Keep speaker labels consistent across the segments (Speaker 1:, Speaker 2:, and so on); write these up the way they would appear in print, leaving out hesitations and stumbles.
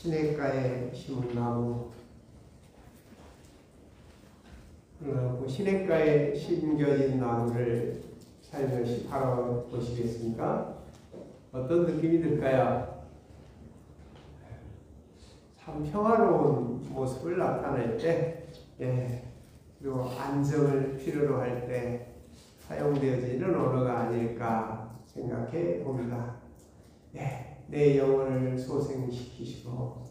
Speaker 1: 시냇가에 심은 나무, 그 시냇가에 심겨진 나무를 살며시 바라보시겠습니까? 어떤 느낌이 들까요? 참 평화로운 모습을 나타낼 때, 그리고 안정을 필요로 할 때 사용되어지는 언어가 아닐까 생각해 봅니다. 내 영혼을 소생시키시고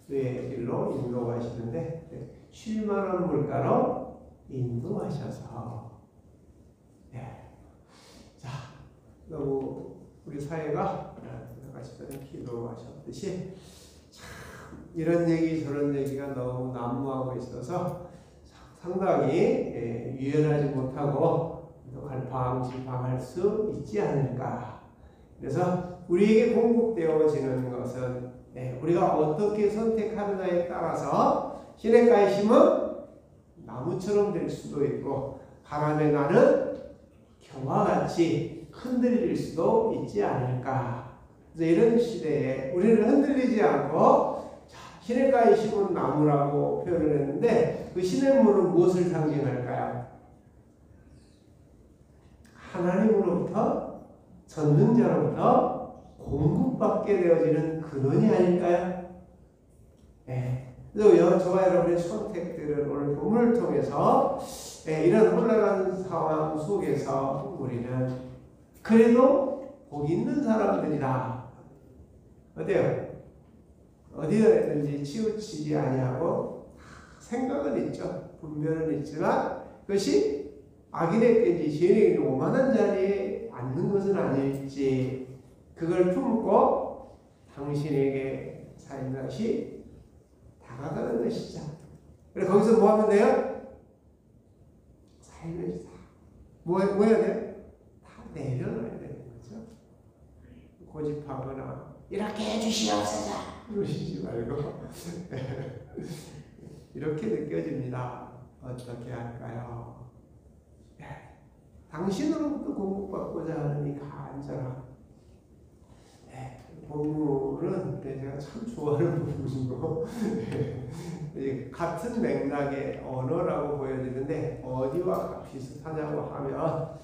Speaker 1: 의의 길로 인도하시는데 쉴만한 물가로 인도하셔서 자, 너무 우리 사회가 같이 기도하셨듯이 참 이런 얘기 저런 얘기가 너무 난무하고 있어서 상당히 유연하지 못하고 갈팡질팡할 수 있지 않을까. 그래서 우리에게 공급되어지는 것은 우리가 어떻게 선택하느냐에 따라서 시냇가에 심은 나무처럼 될 수도 있고 바람에 나는 겨와 같이 흔들릴 수도 있지 않을까. 그래서 이런 시대에 우리는 흔들리지 않고 시냇가에 심은 나무라고 표현을 했는데 그 시냇물은 무엇을 상징할까요? 하나님으로부터 전능자로부터 공급받게 되어지는 근원이 아닐까요? 그래서 저와 여러분의 선택들은 오늘 본문을 통해서 이런 혼란한 상황 속에서 우리는 그래도 복 있는 사람들이다. 어때요? 어디든지 치우치지 아니하고 생각은 있죠. 분별은 있지만 그것이 악인에게인지 죄인에게 오만한 자리에 앉는 것은 아닐지 그걸 품고 당신에게 살며시 다가가는 것이죠. 그래서 거기서 뭐 하면 돼요? 살며시 뭐 해야 돼요? 다 내려놔야 되는 거죠. 고집하거나 이렇게 해주시옵소서 그러시지 말고 이렇게 느껴집니다. 어떻게 할까요? 당신으로부터 공급받고자 하는 이 간절함. 본문은 제가 참 좋아하는 본문이고 같은 맥락의 언어라고 보여지는데 어디와 비슷하냐고 하면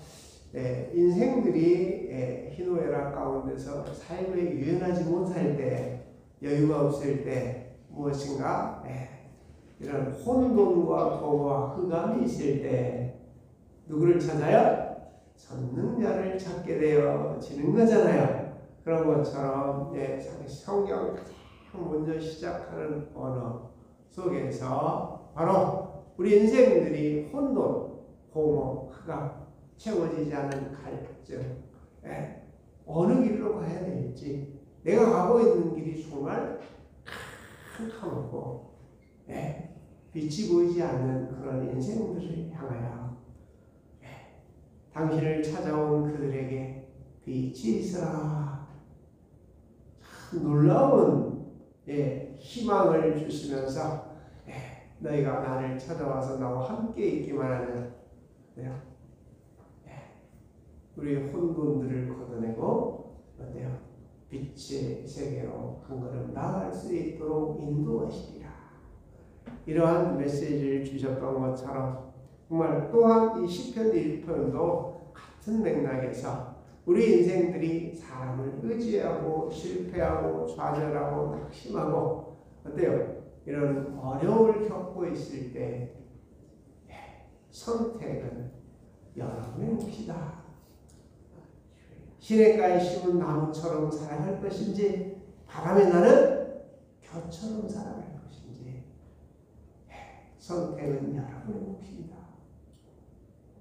Speaker 1: 인생들이 희노애락 가운데서 삶에 유연하지 못할 때 여유가 없을 때 무엇인가 이런 혼돈과 공허와 흑암이 있을 때 누구를 찾아요? 전능자를 찾게 되어지는 거잖아요. 그런 것처럼 성경 가장 먼저 시작하는 언어 속에서 바로 우리 인생들이 혼돈, 공허, 흑암, 채워지지 않은 갈증, 어느 길로 가야 될지 내가 가고 있는 길이 정말 캄캄하고 빛이 보이지 않는 그런 인생들을 향하여 당신을 찾아온 그들에게 빛이 있으라. 놀라운 희망을 주시면서 너희가 나를 찾아와서 나와 함께 있기만 하면 우리의 혼돈들을 걷어내고 어때요? 빛의 세계로 한 걸음 나아갈 수 있도록 인도하시리라. 이러한 메시지를 주셨던 것처럼 정말 또한 이 시편 1편도 같은 맥락에서 우리 인생들이 사람을 의지하고 실패하고 좌절하고 낙심하고 어때요? 이런 어려움을 겪고 있을 때 선택은 여러분의 몫이다. 시냇가에 심은 나무처럼 살아갈 것인지 바람에 나는 겨처럼 살아갈 것인지 선택은 여러분의 몫입니다.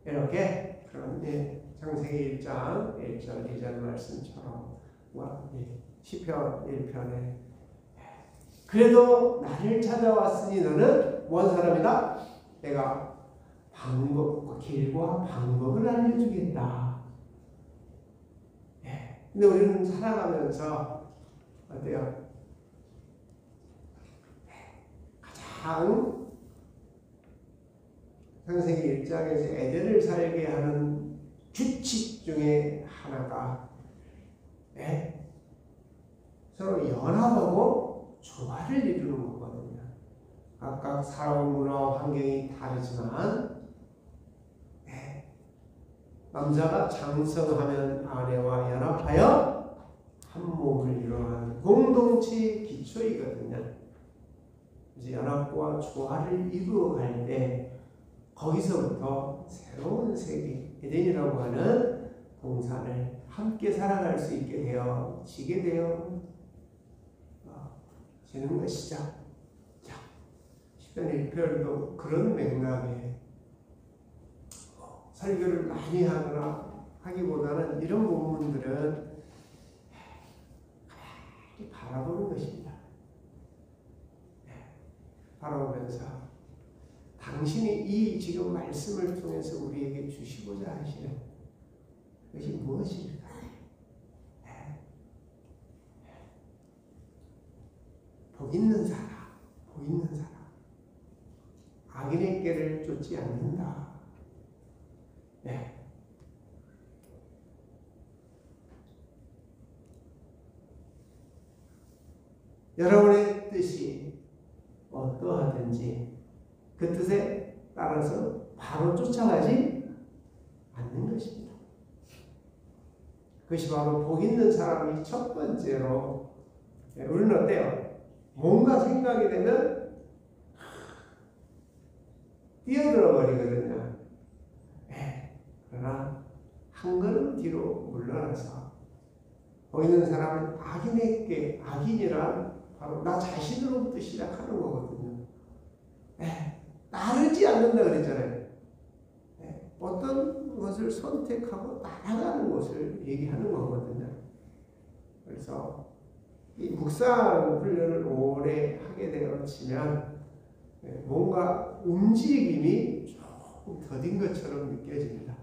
Speaker 1: 이렇게 그런 창세기 1장 1절 2절 말씀처럼 시편 1편에 그래도 나를 찾아왔으니 너는 뭔 사람이다? 내가 길과 방법을 알려주겠다. 근데 우리는 살아가면서 어때요? 가장 창세기 1장에서 에덴을 살게 하는 규칙 중에 하나가 서로 연합하고 조화를 이루는 거거든요. 각각 살아온 문화와 환경이 다르지만 남자가 장성하면 아내와 연합하여 한 몸을 이루어가는 공동체의 기초이거든요. 이제 연합과 조화를 이루어갈 때 거기서부터 새로운 세계, 에덴이라고 하는 동산을 함께 살아갈 수 있게 되어지게 되어지는 것이죠. 자, 시편 1편도 그런 맥락에 설교를 많이 하거나 하기보다는 이런 부분들은 가만히 바라보는 것입니다. 바라보면서 당신이 이 지금 말씀을 통해서 우리에게 주시고자 하시는 것이 무엇일까? 복 있는 사람, 악인의 길을 쫓지 않는다. 여러분의 뜻이 어떠하든지 그 뜻에 따라서 바로 쫓아가지 않는 것입니다. 그것이 바로 복 있는 사람이 첫 번째로, 우리는 어때요? 뭔가 생각이 되면 뛰어들어 버리거든요. 그러나 한 걸음 뒤로 물러나서 복 있는 사람은 악인에게, 악인이란 바로 나 자신으로부터 시작하는 거거든요. 따르지 않는다 그랬잖아요. 어떤 것을 선택하고 따라가는 것을 얘기하는 거거든요. 그래서 이 묵상 훈련을 오래 하게 되어지면 뭔가 움직임이 조금 더딘 것처럼 느껴집니다.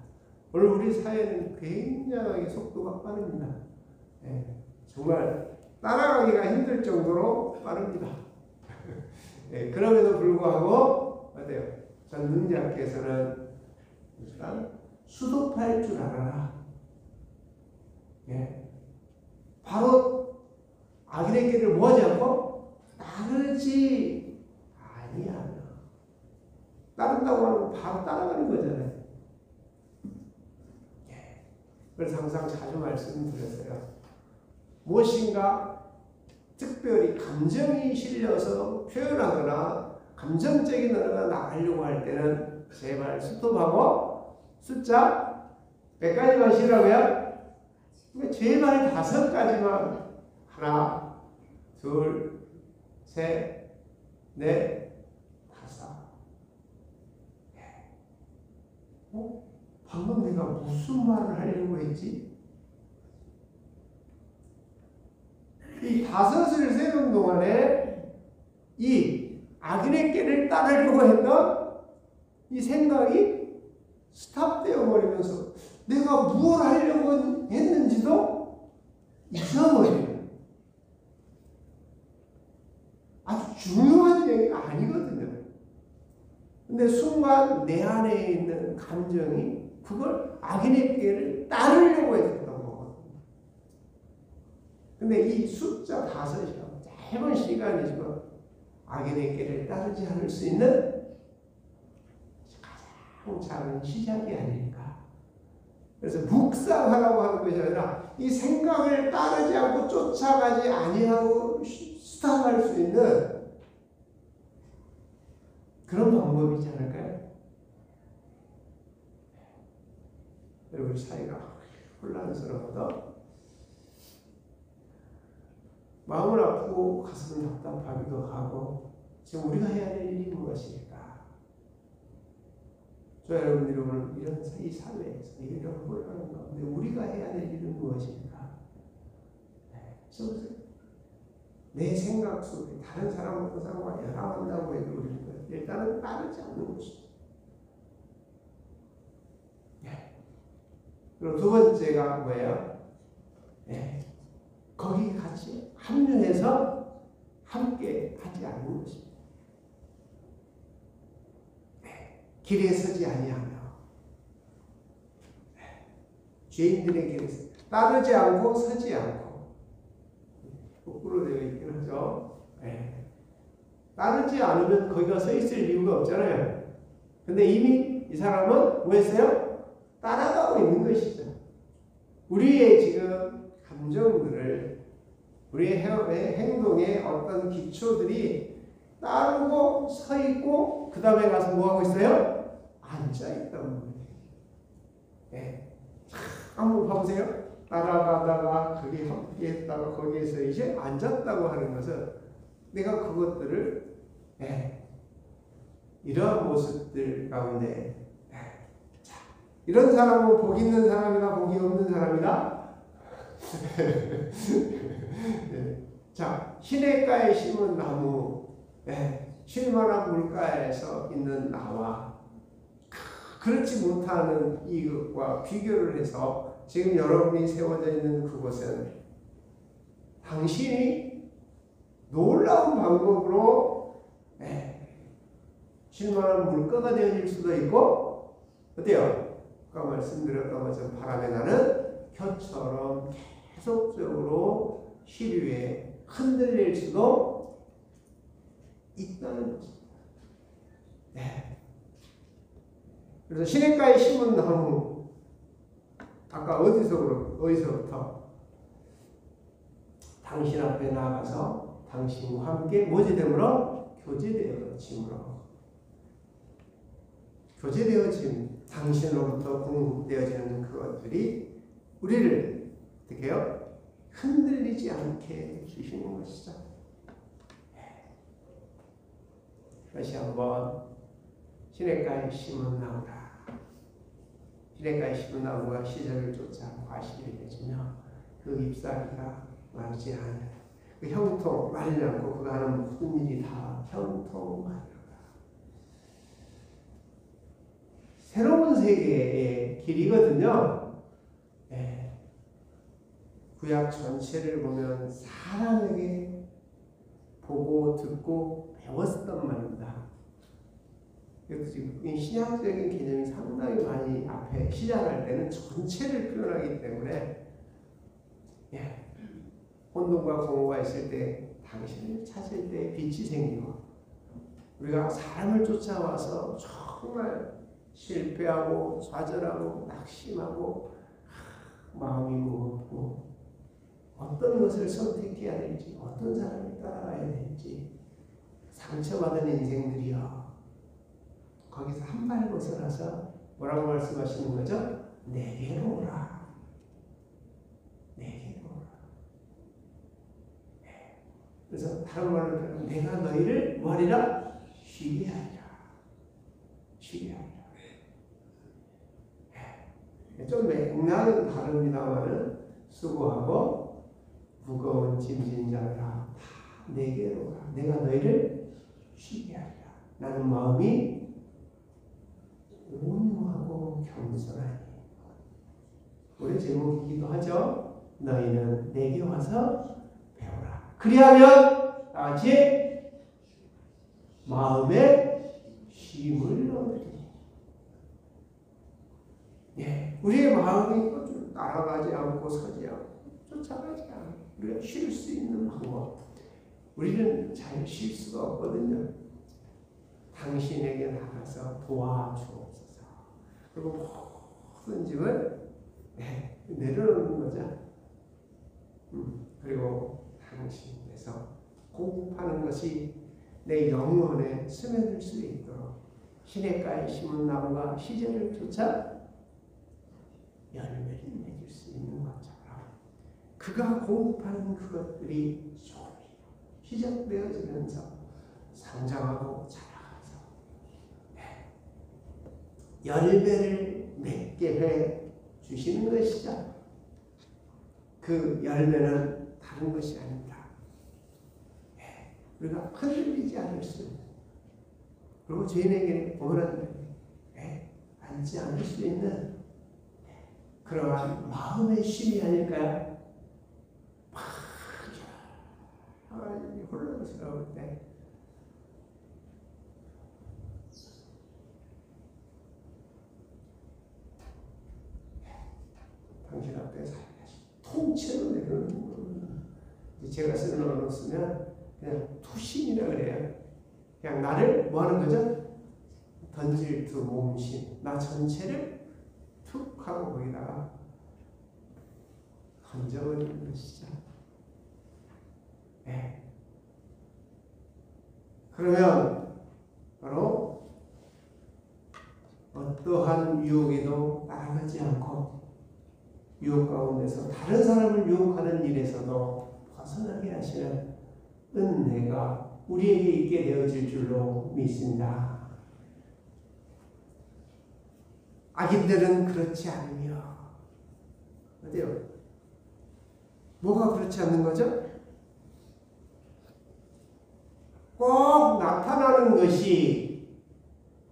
Speaker 1: 오늘 우리 사회는 굉장히 속도가 빠릅니다. 정말 따라가기가 힘들 정도로 빠릅니다. 그럼에도 불구하고 어때요? 전능자께서는 수도파일 줄 알아라. 바로 악인의 길을 뭐하지 않고 따르지 아니하며, 따른다고 하면 바로 따라가는 거잖아요. 그래서 항상 자주 말씀드렸어요. 무엇인가 특별히 감정이 실려서 표현하거나 감정적인 언어가 나가려고 할 때는 제발 스톱하고 숫자 몇 가지만 쉬라고요? 제발 5가지만. 하나, 둘, 셋, 넷, 5. 방금 내가 무슨 말을 하려고 했지? 이 5을 세는 동안에 이 악인의 길을 따르려고 했던 이 생각이 스탑되어 버리면서 내가 무엇을 하려고 했는지도 잊어버려요. 아주 중요한 얘기가 아니거든요. 근데 순간 내 안에 있는 감정이 그걸 악인의 길을 따르려고 했던 거거든요. 근데 이 숫자 5이요. 짧은 시간이지만 악인의 길을 따르지 않을 수 있는 가장 작은 시작이 아닐까. 그래서 묵상하라고 하는 것이 아니라 이 생각을 따르지 않고 쫓아가지 아니하고 스탑할 수 있는 그런 방법이지 않을까요? 우리 사이가 혼란스러워도 마음은 아프고 가슴은 답답하기도 하고 지금 우리가 해야 될 일이 무엇일까? 저 여러분들이 오늘 이런 이 사회에서 이런 혼란한 가운데 우리가 해야 될 일은 무엇일까? 내 생각 속에 다른 사람과 연합한다고 해도 우리는 일단은 따르지 않는 것이죠. 그리고 두 번째가 뭐예요? 거기 같이 합류해서 함께 하지 않는 것입니다. 길에 서지 아니하며 죄인들의 길에 따르지 않고 서지 않고 거꾸로 되어 있긴 하죠. 예. 따르지 않으면 거기가 서 있을 이유가 없잖아요. 근데 이미 이 사람은 뭐 했어요? 따라가고 있는 것이죠. 우리의 지금 감정들을, 우리의 행동의 어떤 기초들이 따르고 서 있고, 그 다음에 가서 뭐 하고 있어요? 앉아 있다는 거예요. 네. 한번 봐보세요. 따라가다가 거기 함께했다가 거기에서 이제 앉았다고 하는 것은 내가 그것들을 이러한 모습들 가운데 자, 이런 사람은 복 있는 사람이다, 복이 없는 사람이다. 네. 자, 시냇가에 심은 나무, 쉴만한 물가에서 있는 나와 그렇지 못하는 이것과 비교를 해서 지금 여러분이 세워져 있는 그곳은 당신이 놀라운 방법으로 쉴만한 물가가 되어질 수도 있고, 어때요? 아까 말씀드렸던 것처럼 바람에 나는 혀처럼 계속적으로 시류에 흔들릴 수도 있다는 것입니다. 네. 그래서 시냇가에 심은 나무, 아까 어디서부터? 당신 앞에 나아가서 당신과 함께 뭐지 되므로? 교제되어짐으로. 교제되어짐, 당신으로부터 공급되어지는 그것들이 우리를 어떻게 해요? 흔들리지 않게 주시는 것이죠. 다시 한번 시냇가에 심은 나무라. 시냇가에 심은 나무가 시절을 쫓아 과실이 되지며 그 잎사귀가 마르지 않으라. 그 형통 마르지 않고 그가 하는 모든 일이 다 형통하리라. 새로운 세계의 길이거든요. 구약 전체를 보면 사람에게 보고 듣고 배웠었단 말입니다. 그래서 지금 신약적인 개념이 상당히 많이 앞에 시작할 때는 전체를 표현하기 때문에 혼돈과 공허가 있을 때 당신을 찾을 때 빛이 생기고, 우리가 사람을 쫓아와서 정말 실패하고 좌절하고 낙심하고 마음이 무겁고 어떤 것을 선택해야 될지, 어떤 사람을 따라가야 될지 상처받은 인생들이요, 거기서 한 발 벗어나서 뭐라고 말씀하시는 거죠? 내게로 오라. 내게로 오라. 그래서 다른 말로 표현하면 내가 너희를 뭐하리라? 쉬게 하리라. 쉬게 하리라. 좀 맥락은 다릅니다만은 수고하고 무거운 짐진 자들아 다 내게로 오라. 내가 너희를 쉬게 하리라. 나는 마음이 온유하고 겸손하니. 우리 제목이기도 하죠. 너희는 내게 와서 배우라. 그리하면 다시 마음에 쉼을 얻으리니. 우리의 마음이 따라가지 않고 서지 않고 쫓아가지 않고 우리가 쉴 수 있는 방법, 우리는 잘 쉴 수가 없거든요. 당신에게 나가서 도와주옵소서. 그리고 모든 짐을 내려놓는 거죠. 그리고 당신에서 공급하는 것이 내 영혼에 스며들 수 있도록 시냇가에 심은 나무가 시절을 쫓아 열매를 맺을 수 있는 것처럼 그가 공급하는 그것들이 시작되어지면서 성장하고 자라면서 열매를 맺게 해 주시는 것이죠. 그 열매는 다른 것이 아닙니다. 우리가 흔들리지 않을 수 있는, 그리고 죄인에게 오늘은 앉지 않을 수 있는 그러한 마음의 쉼이 아닐까요? 혼란스러울 때 당신 앞에 통째로 내려놓는 거예요. 제가 쓰는 언어 쓰면 그냥 투신이라 그래요. 그냥 나를 뭐 하는 거죠? 던질 두 몸신. 나 전체를 툭 하고 거기다가 던져버리는 것이죠. 네. 그러면 바로 어떠한 유혹에도 따라가지 않고 유혹 가운데서 다른 사람을 유혹하는 일에서도 벗어나게 하시는 은혜가 우리에게 있게 되어질 줄로 믿습니다. 악인들은 그렇지 않으며 어때요? 뭐가 그렇지 않는 거죠? 꼭 나타나는 것이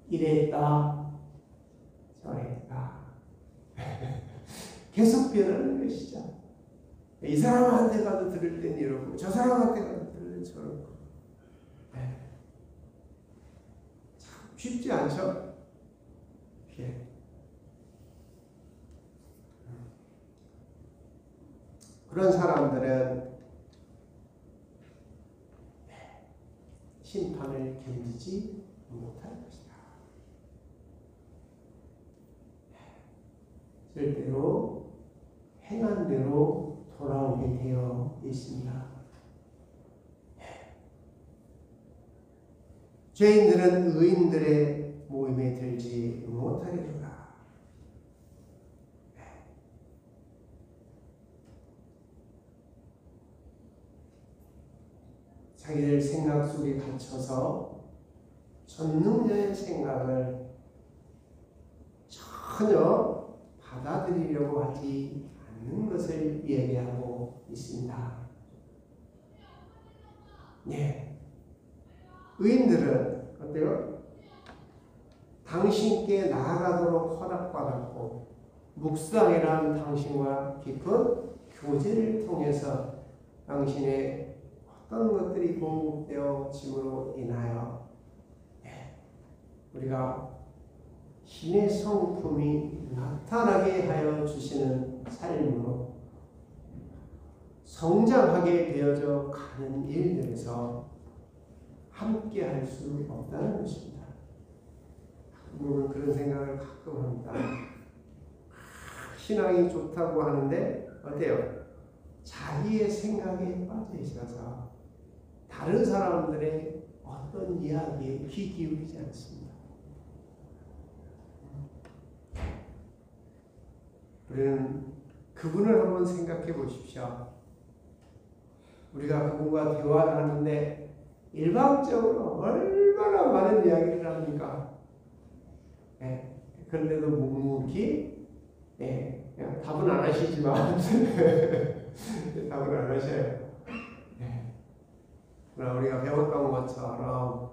Speaker 1: 이랬다 저랬다 계속 변하는 것이죠. 이 사람한테 가도 들을 땐 이러고 저 사람한테 가도 들을 땐 저러고 참 쉽지 않죠? 예. 그런 사람들은 심판을 견디지 못할 것이다. 절대로 행한 대로 돌아오게 되어 있습니다. 죄인들은 의인들의 모임에 들지 못하리로다. 자기들 생각 속에 갇혀서 전능자의 생각을 전혀 받아들이려고 하지 않는 것을 얘기하고 있습니다. 네. 의인들은 어때요? 당신께 나아가도록 허락받았고 묵상이란 당신과 깊은 교제를 통해서 당신의 어떤 것들이 공급되어짐으로 인하여 우리가 신의 성품이 나타나게 하여 주시는 삶으로 성장하게 되어져 가는 일들에서 함께 할 수 없다는 것입니다. 물론 그런 생각을 가끔 합니다. 신앙이 좋다고 하는데 어때요? 자기의 생각에 빠져 있어서 다른 사람들의 어떤 이야기에 귀 기울이지 않습니다. 우리는 그분을 한번 생각해 보십시오. 우리가 그분과 대화를 하는데 일방적으로 얼마나 많은 이야기를 합니까? 네. 그런데도 묵묵히 그냥 답은 안 하시지만 답은 안 하셔요. 그러나 우리가 배웠던 것처럼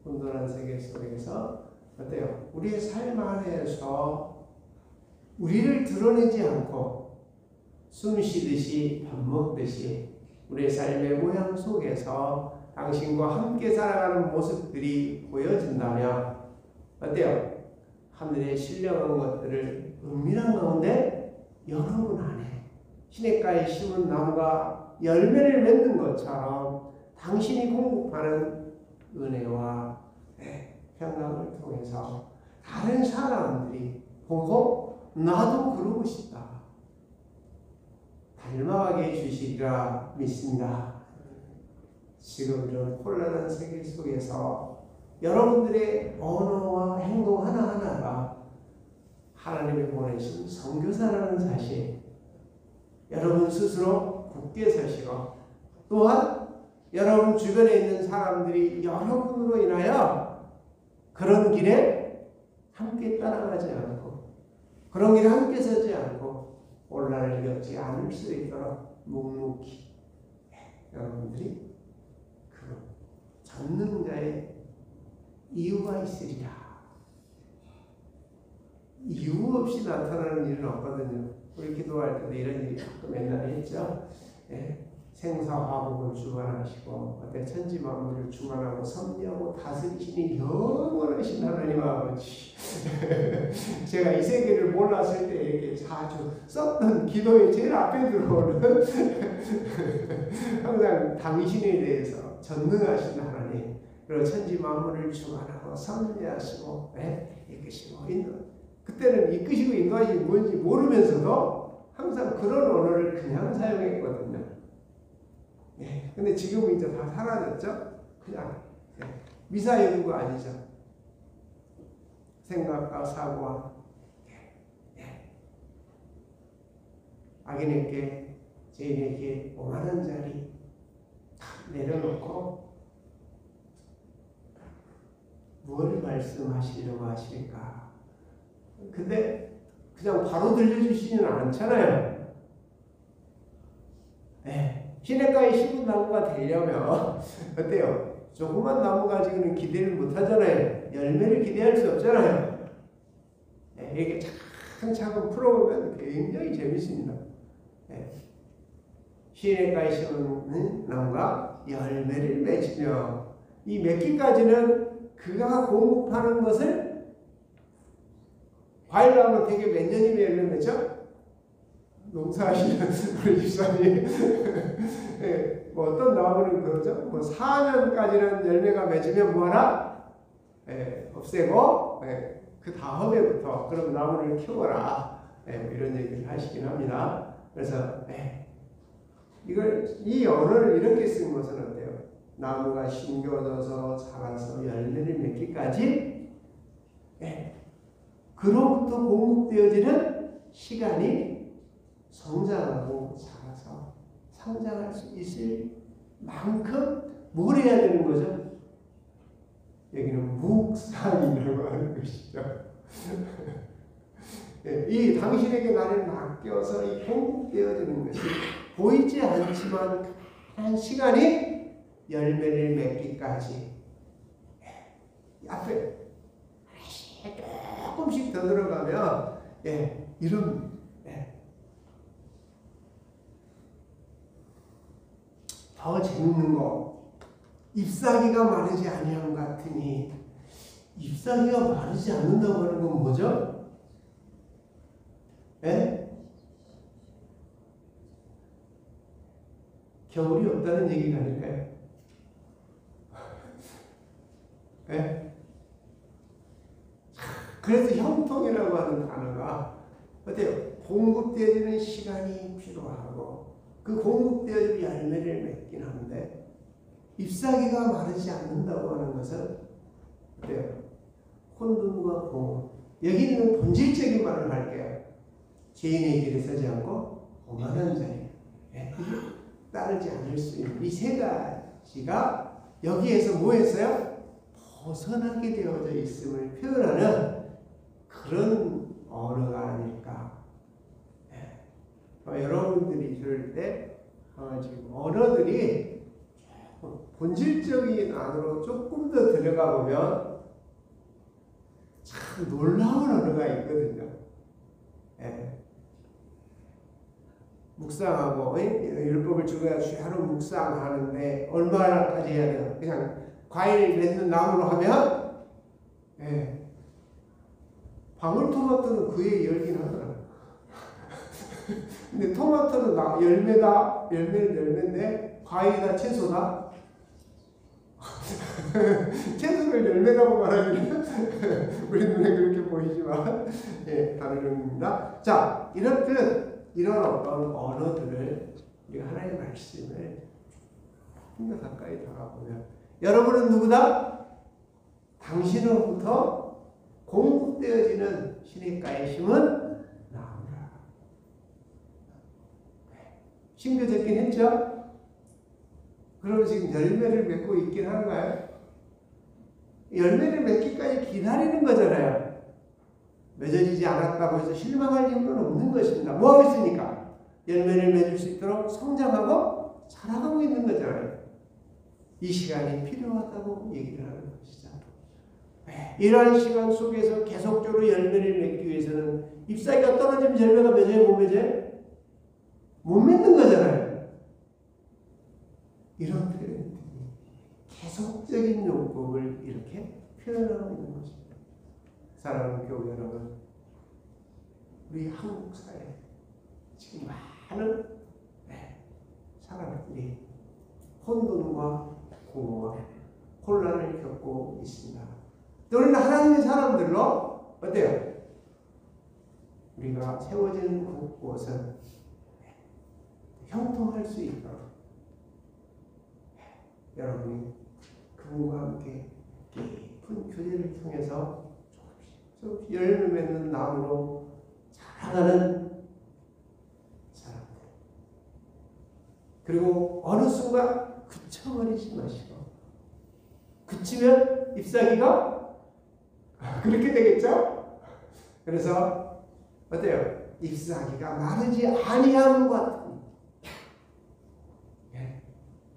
Speaker 1: 혼돈한 세계 속에서 어때요? 우리의 삶 안에서 우리를 드러내지 않고 숨 쉬듯이 밥 먹듯이 우리의 삶의 모양 속에서 당신과 함께 살아가는 모습들이 보여진다면 어때요? 하늘에 신령한 것들을 은밀한 가운데 여러분 안에 시냇가에 심은 나무가 열매를 맺는 것처럼 당신이 공급하는 은혜와 평강을 통해서 다른 사람들이 보고 나도 그러고 싶다 닮아가게 해주시리라 믿습니다. 지금 이런 혼란한 세계 속에서 여러분들의 언어와 행동 하나하나가 하나님이 보내신 선교사라는 사실 여러분 스스로 굳게 서시고 또한 여러분 주변에 있는 사람들이 여러분으로 인하여 그런 길에 함께 따라가지 않고 그런 길에 함께 서지 않고 혼란을 겪지 않을 수 있도록 묵묵히 여러분들이 그 전능자의 이유가 있으리라. 이유 없이 나타나는 일은 없거든요. 우리 기도할 때도 이런 일이 가끔 옛날에 했죠. 생사화복을 주관하시고 어때 천지 만물을 주관하고 섭리하고 다스리시니 영원하신 하나님 아버지. 제가 이 세계를 몰랐을 때 이렇게 자주 썼던 기도에 제일 앞에 들어오는 항상 당신에 대해서 전능하신 하나님, 그리고 천지 만물을 주관하고 섭리하시고 이끄시고 있는, 그때는 이끄시고 인도하시기 뭔지 모르면서도 항상 그런 언어를 그냥 사용했거든요. 근데 지금은 이제 다 사라졌죠? 그냥 미사여구가 아니죠. 생각과 사고와 악인에게 죄인에게 오만한 자리 다 내려놓고 뭘 말씀하시려고 하실까? 근데 그냥 바로 들려주시지는 않잖아요. 시냇가에 심은 나무가 되려면 어때요? 조그만 나무 가지고는 기대를 못 하잖아요. 열매를 기대할 수 없잖아요. 이렇게 차근차근 풀어보면 굉장히 재밌습니다. 시냇가에 심은 나무가 열매를 맺으며, 이 맺기까지는 그가 공급하는 것을, 과일나무는 되게 몇 년이면 열매 맺죠? 농사하시는 우리 집사님. 뭐 어떤 나무는 그러죠. 뭐 4년까지는 열매가 맺으면 뭐하라? 없애고, 그 다음에부터 그럼 나무를 키워라. 이런 얘기를 하시긴 합니다. 그래서, 이 언어를 이렇게 쓴 것은 어때요? 나무가 심겨져서 자라서 열매를 맺기까지, 그로부터 공급되어지는 시간이 성장하고 자라서 성장할 수 있을 만큼 뭘 해야 되는 거죠? 여기는 묵상이라고 하는 것이죠. 이 당신에게 나를 맡겨서 이 공급되어지는 것이 보이지 않지만 한 시간이 열매를 맺기까지, 앞에 조금씩 더 들어가면 이런 더 재밌는 거, 잎사귀가 마르지 아니함 같으니, 잎사귀가 마르지 않는다고 하는 건 뭐죠? 겨울이 없다는 얘기가 아닐까요? 그래서 형통이라고 하는 단어가 어때요? 공급되어지는 시간이 필요하고 그 공급되어질 열매를 맺긴 하는데, 잎사귀가 마르지 않는다고 하는 것은 어때요? 혼돈과 공허. 여기는 본질적인 말을 할게요. 죄인의 길에 서지 않고 오만한 자에 따르지 않을 수 있는 이 세 가지가 여기에서 뭐 했어요? 벗어나게 되어져 있음을 표현하는 그런 언어가 아닐까. 여러분들이 들을 때 지금 언어들이 본질적인 안으로 조금 더 들어가 보면 참 놀라운 언어가 있거든요. 묵상하고 율법을 주가 하루 묵상하는데 얼마나까지 해야 돼요? 그냥 과일 맺는 나무로 하면 방울토마토는 그에 열긴 하더라. 근데 토마토는 열매다, 열매는 열매인데 과일이다, 채소다. 채소를 열매라고 말하기는 우리 눈에 그렇게 보이지만 다른 의미입니다. 자, 이렇듯 이런 어떤 언어들을 우리가 하나님의 말씀을 좀 더 가까이 다가보면, 여러분은 누구다? 당신으로부터 공급되어지는 시냇가에 심은 나무라. 심겨졌긴 했죠? 그럼 지금 열매를 맺고 있긴 한가요? 열매를 맺기까지 기다리는 거잖아요. 맺어지지 않았다고 해서 실망할 이유는 없는 것입니다. 뭐 하고 있으니까? 열매를 맺을 수 있도록 성장하고 자라가고 있는 거잖아요. 이 시간이 필요하다고 얘기를 하는 것이죠. 이러한 시간 속에서 계속적으로 열매를 맺기 위해서는 잎사귀가 떨어지면 열매가 맺어요? 못 맺어요? 못 맺는 거잖아요. 이런 표현들이 계속적인 용법을 이렇게 표현하고 있는 것입니다. 사랑하는 교회 여러분, 우리 한국 사회 지금 많은 사람들이 혼돈과 공허와 혼란을 겪고 있습니다. 또 우리는 하나님의 사람들로 어때요? 우리가 세워진 곳은 형통할 수 있도록 여러분이 그분과 함께 깊은 교제를 통해서 조금씩 열매 맺는 나무로 자라나는 사람들. 그리고 어느 순간 그쳐버리지 마시고, 그치면 잎사귀가 그렇게 되겠죠? 그래서 어때요? 잎사귀가 마르지 아니함 같은,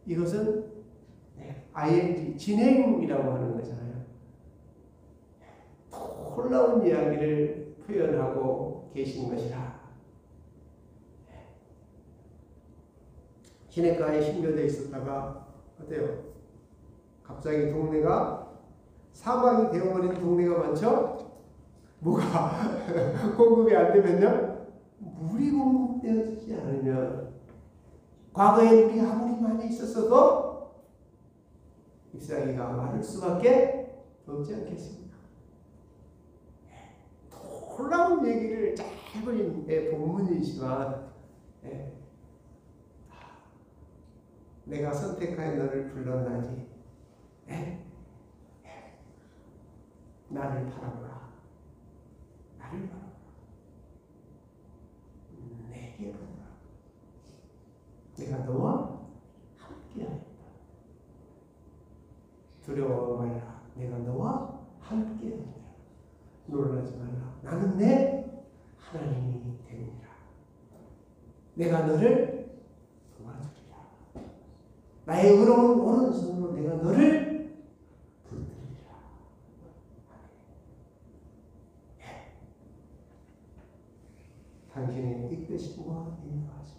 Speaker 1: 이것은 ing, 진행이라고 하는 거잖아요. 놀라운 이야기를 표현하고 계신 것이라. 시냇가에 심겨져 있었다가 어때요? 갑자기 동네가 사막이 되어버린 동네가 많죠? 뭐가 공급이 안 되면요? 물이 공급되지 않으면, 과거에 물이 아무리 많이 있었어도 잎사귀가 마를 수밖에 없지 않겠습니까? 놀라운 얘기를 짧은 본문이지만, 내가 선택하여 너를 불렀나니 나를 바라보라. 나를 바라보라. 내게 보라. 내가 너와 함께하겠다. 두려워 말라. 내가 너와 함께하리라. 놀라지 말라. 나는 내 하나님이 되니라. 내가 너를 도와주리라. 나의 의로운 오른손으로 내가 너를 붙들리라. 당신의 이끄심과 인도하심.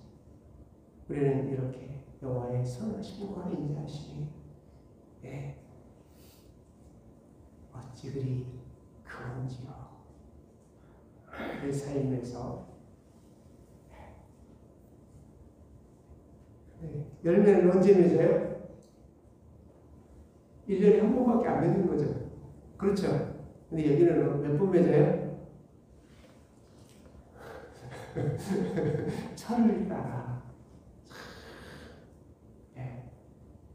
Speaker 1: 우리는 이렇게 여호와의 선하심과 인자하심이 어찌 그리 그런지요. 내 삶에서 열매는 언제 맺어요? 1년에 한 번밖에 안 맺는 거죠. 그렇죠? 근데 여기는 몇 번 맺어요? 철을 따라.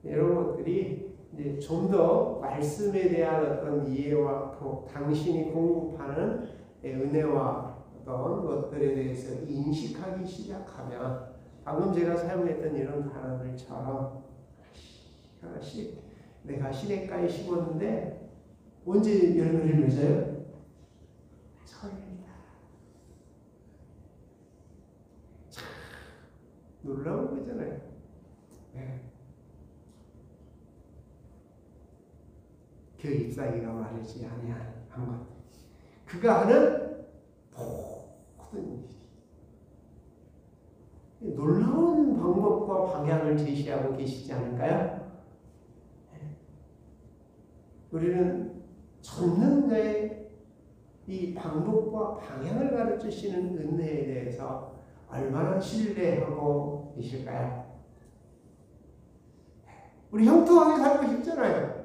Speaker 1: 이런 것들이 이제 좀 더 말씀에 대한 어떤 이해와 당신이 공급하는 은혜와 어떤 것들에 대해서 인식하기 시작하면, 방금 제가 사용했던 이런 단어들처럼 하나씩 내가 시냇가에 심었는데 언제 열매를 맺어요? 철입니다. 참 놀라운 거잖아요. 그 잎사귀가 마르지 아니한 것. 그가 하는 모든 일이 놀라운 방법과 방향을 제시하고 계시지 않을까요? 우리는 전능자의 이 방법과 방향을 가르치시는 은혜에 대해서 얼마나 신뢰하고 계실까요? 우리 형통하게 살고 싶잖아요.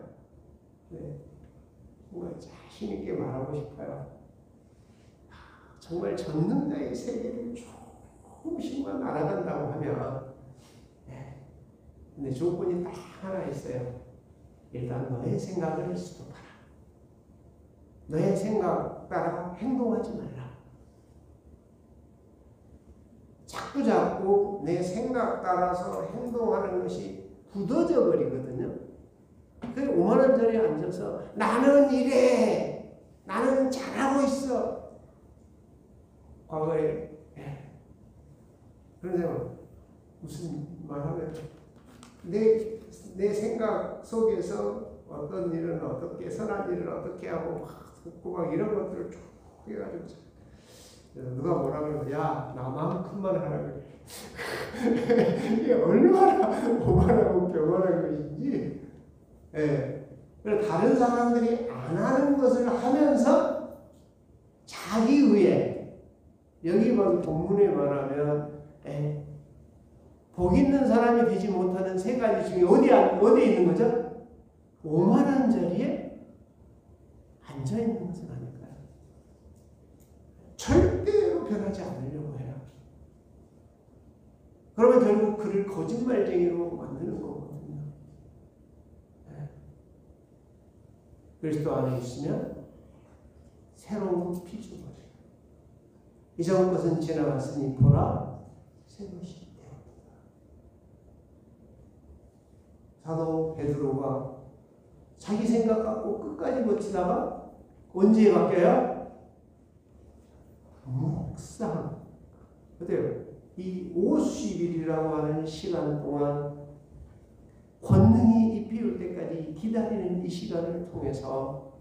Speaker 1: 정말 자신 있게 말하고 싶어요. 정말 전능자의 세계를 조금씩만 알아간다고 하면, 근데 조건이 딱 하나 있어요. 일단 너의 생각을 스톱하라. 너의 생각 따라 행동하지 말라. 자꾸 내 생각 따라서 행동하는 것이 굳어져 버리거든요. 그 5만 원짜리 앉아서 나는 이래, 나는 잘하고 있어. 과거에 그런 사람 무슨 말하면 내 생각 속에서 어떤 일은 어떻게, 선한 일을 어떻게 하고 막 이런 것들을 쭉 해가지고 누가 뭐라 그러면 야 나만큼만 하라 그래. 이게 얼마나 오만하고 예. 그래서 다른 사람들이 안 하는 것을 하면서 자기 의에, 여기 봐도 본문에 말하면 복 있는 사람이 되지 못하는 세 가지 중에 어디에 있는 거죠? 오만한 자리에 앉아 있는 것은 아닐까요? 절대로 변하지 않으려고 해요. 그러면 결국 그를 거짓말쟁이로 만드는 거거든요. 그리스도 안에 있으면 새로운 피조물이에요. 이전 것은 지나갔으니 보라 새 것이 되었다. 사도 베드로가 자기 생각 갖고 끝까지 버티다가 언제 바뀌어요? 묵상. 어때요? 이 50일이라고 하는 시간 동안 권능이 입히올 때까지 기다리는 이 시간을 통해서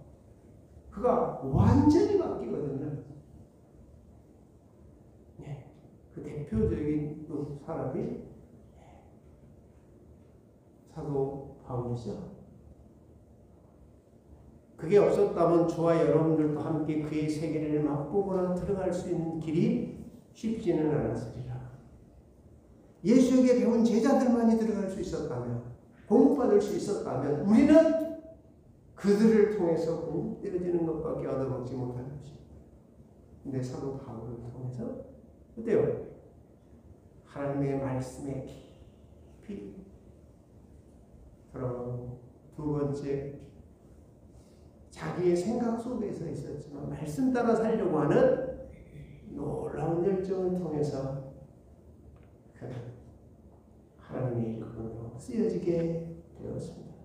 Speaker 1: 그가 완전히 바뀌거든요. 네. 그 대표적인 사람이 사도 바울이죠. 그게 없었다면 저와 여러분들도 함께 그의 세계를 맛보거나 들어갈 수 있는 길이 쉽지는 않았으리라. 예수에게 배운 제자들만이 들어갈 수 있었다면, 공급받을 수 있었다면, 우리는 그들을 통해서 공급되어지는 것밖에 얻어먹지 못하는 것입니다. 근데 사도 바울을 통해서 어때요? 하나님의 말씀에 깊이 들어가고, 두 번째, 자기의 생각 속에서 있었지만 말씀 따라 살려고 하는 놀라운 열정을 통해서 그는 하나님의 일꾼으로 쓰여지게 되었습니다.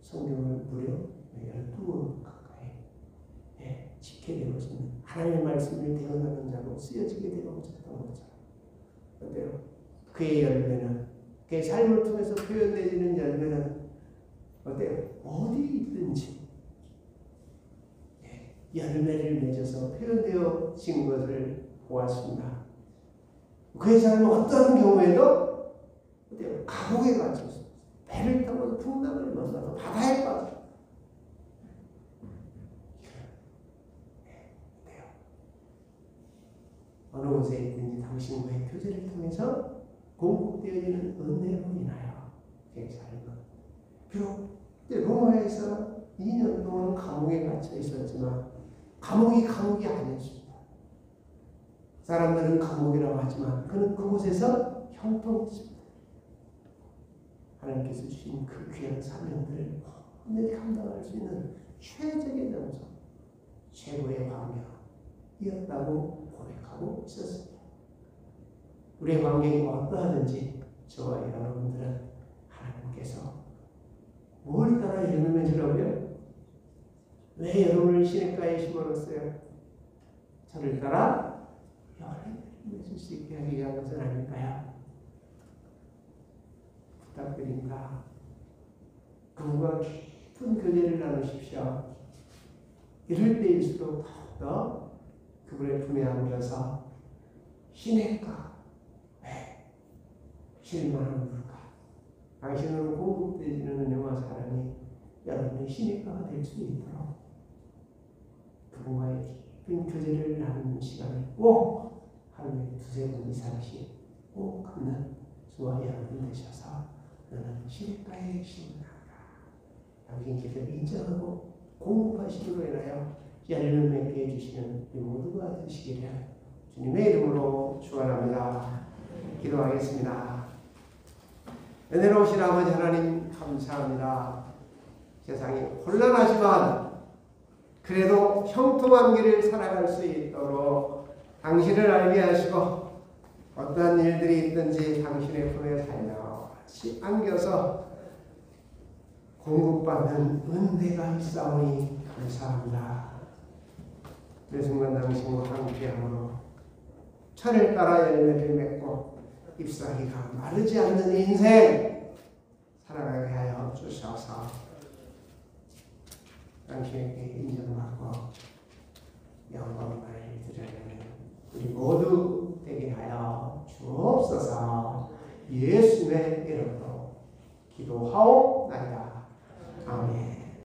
Speaker 1: 성경을 무려 12권 가까이 지키게 되었습니다. 하나님의 말씀을 대언하는 자로 쓰여지게 되었던 거죠. 어때요? 그의 열매는, 그의 삶을 통해서 표현되어지는 열매는 어때요? 어디 있든지 열매를 맺어서 표현되어진 것을 보았습니다. 그의 삶은 어떤 경우에도 어때요? 감옥에 갇혔어요. 배를 타고 풍랑을 만나서 바다에 빠져. 어느 곳에 있든지 당신과의 교제를 통해서 공급되어지는 은혜로 인하여 그의 삶은 비록 로마에서 2년 동안 감옥에 갇혀 있었지만 감옥이 아니었습니다. 사람들은 감옥이라고 하지만 그는 그곳에서 형통했습니다. 하나님께서 주신 그 귀한 사명들을 온전히 감당할 수 있는 최적의 장소, 최고의 환경이었다고 고백하고 있었습니다. 우리의 환경이 어떠하든지 저와 여러분들은 하나님께서 뭘 따라 열매 맺으라고요? 왜 여러분을 시냇가에 심어놨어요? 저를 따라 열매를 맺을 수 있게 하기 위한 것은 아닐까요? 부탁드립니다. 그분과 깊은 교제를 나누십시오. 이럴 때일수록 더욱더 그분의 품에 안겨서 시냇가, 왜? 실만한 물가, 당신으로 공급되어지는 은혜와 사랑이 여러분의 시냇가가 될 수 있도록 그분과의 깊은 교제를 나누는 시간을 꼭 하루에 2-3번 이상씩 꼭 갖는 저와 여러분 되셔서 너는 시냇가에 심으라. 당신께서 인정하고 공급하심으로 인하여 열매를 맺게 해주시는 우리 모두가 되시기를 주님의 이름으로 축원합니다. 기도하겠습니다. 은혜로우신 아버지 하나님 감사합니다. 세상이 혼란하지만 그래도 형통한 길을 살아갈 수 있도록 당신을 알게 하시고 어떠한 일들이 있든지 당신의 품에 살며시 안겨서 공급받는 은혜가 있사오니 감사합니다. 매 순간 당신과 함께함으로 철을 따라 열매를 맺고 잎사귀가 마르지 않는 인생 살아가게 하여 주셔서 당신에게 인정받고